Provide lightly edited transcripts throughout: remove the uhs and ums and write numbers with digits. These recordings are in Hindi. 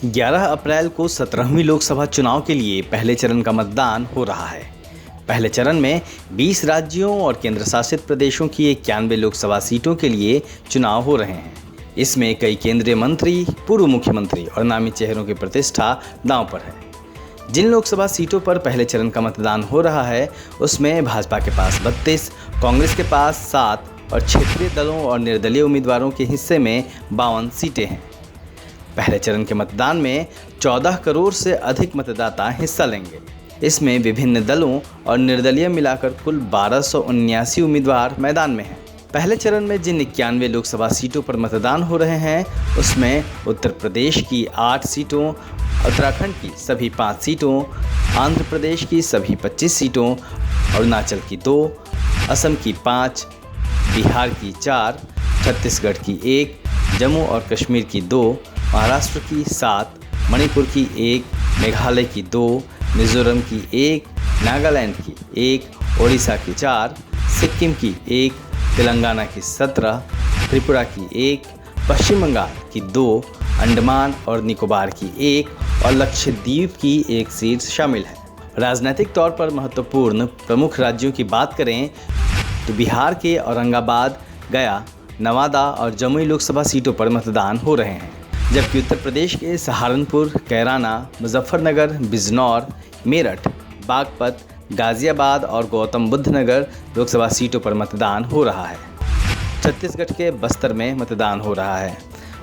11 अप्रैल को 17वीं लोकसभा चुनाव के लिए पहले चरण का मतदान हो रहा है। पहले चरण में 20 राज्यों और केंद्र शासित प्रदेशों की 91 लोकसभा सीटों के लिए चुनाव हो रहे हैं। इसमें कई केंद्रीय मंत्री, पूर्व मुख्यमंत्री और नामी चेहरों की प्रतिष्ठा दांव पर है। जिन लोकसभा सीटों पर पहले चरण का मतदान हो रहा है उसमें भाजपा के पास 32, कांग्रेस के पास 7 और क्षेत्रीय दलों और निर्दलीय उम्मीदवारों के हिस्से में 52 सीटें हैं। पहले चरण के मतदान में 14 करोड़ से अधिक मतदाता हिस्सा लेंगे। इसमें विभिन्न दलों और निर्दलीय मिलाकर कुल 1279 उम्मीदवार मैदान में हैं। पहले चरण में जिन 91 लोकसभा सीटों पर मतदान हो रहे हैं उसमें उत्तर प्रदेश की 8 सीटों, उत्तराखंड की सभी 5 सीटों, आंध्र प्रदेश की सभी 25 सीटों, अरुणाचल की 2, असम की 5, बिहार की 4, छत्तीसगढ़ की 1, जम्मू और कश्मीर की 2, महाराष्ट्र की 7, मणिपुर की 1, मेघालय की 2, मिजोरम की 1, नागालैंड की 1, ओडिशा की 4, सिक्किम की 1, तेलंगाना की 17, त्रिपुरा की 1, पश्चिम बंगाल की 2, अंडमान और निकोबार की 1 और लक्षद्वीप की 1 सीट शामिल है। राजनीतिक तौर पर महत्वपूर्ण प्रमुख राज्यों की बात करें तो बिहार के औरंगाबाद, गया, नवादा और जमुई लोकसभा सीटों पर मतदान हो रहे हैं, जबकि उत्तर प्रदेश के सहारनपुर, कैराना, मुजफ्फरनगर, बिजनौर, मेरठ, बागपत, गाजियाबाद और गौतम बुद्ध नगर लोकसभा सीटों पर मतदान हो रहा है। छत्तीसगढ़ के बस्तर में मतदान हो रहा है।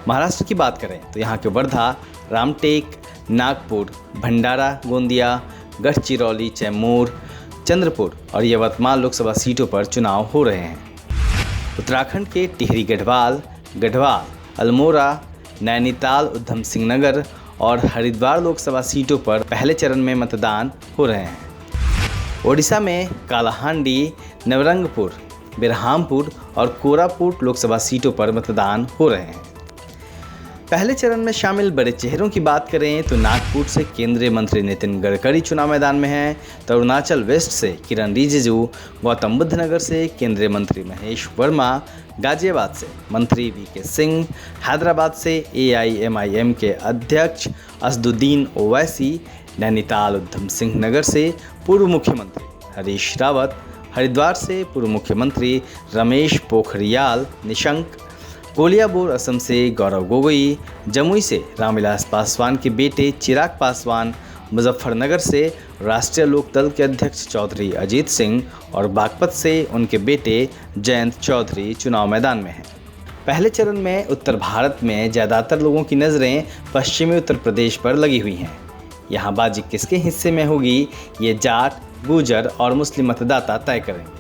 महाराष्ट्र की बात करें तो यहाँ के वर्धा, रामटेक, नागपुर, भंडारा, गोंदिया, गढ़चिरौली, कैमूर, चंद्रपुर और यवतमाल लोकसभा सीटों पर चुनाव हो रहे हैं। उत्तराखंड के टिहरी गढ़वाल, गढ़वाल, अल्मोड़ा, नैनीताल, उधम सिंह नगर और हरिद्वार लोकसभा सीटों पर पहले चरण में मतदान हो रहे हैं। ओडिशा में कालाहांडी, नवरंगपुर, बिरहामपुर और कोरापुट लोकसभा सीटों पर मतदान हो रहे हैं। पहले चरण में शामिल बड़े चेहरों की बात करें तो नागपुर से केंद्रीय मंत्री नितिन गडकरी चुनाव मैदान में हैं, तो अरुणाचल वेस्ट से किरण रिजिजू, गौतम बुद्ध नगर से केंद्रीय मंत्री महेश वर्मा, गाजियाबाद से मंत्री वीके सिंह, हैदराबाद से AIMIM के अध्यक्ष असदुद्दीन ओवैसी, नैनीताल उधम सिंह नगर से पूर्व मुख्यमंत्री हरीश रावत, हरिद्वार से पूर्व मुख्यमंत्री रमेश पोखरियाल निशंक, कोलियाबोर असम से गौरव गोगोई, जमुई से रामविलास पासवान के बेटे चिराग पासवान, मुजफ्फरनगर से राष्ट्रीय लोकदल के अध्यक्ष चौधरी अजीत सिंह और बागपत से उनके बेटे जयंत चौधरी चुनाव मैदान में हैं। पहले चरण में उत्तर भारत में ज़्यादातर लोगों की नज़रें पश्चिमी उत्तर प्रदेश पर लगी हुई हैं। यहाँ बाजी किसके हिस्से में होगी ये जाट, गुर्जर और मुस्लिम मतदाता तय करेंगे।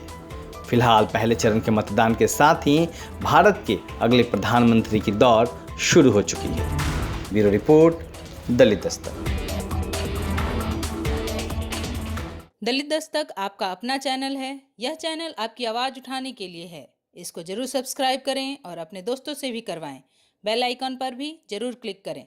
फिलहाल पहले चरण के मतदान के साथ ही भारत के अगले प्रधानमंत्री की दौड़ शुरू हो चुकी है। ब्यूरो रिपोर्ट, दलित दस्तक। दलित दस्तक आपका अपना चैनल है। यह चैनल आपकी आवाज़ उठाने के लिए है। इसको जरूर सब्सक्राइब करें और अपने दोस्तों से भी करवाएं। बेल आइकन पर भी जरूर क्लिक करें।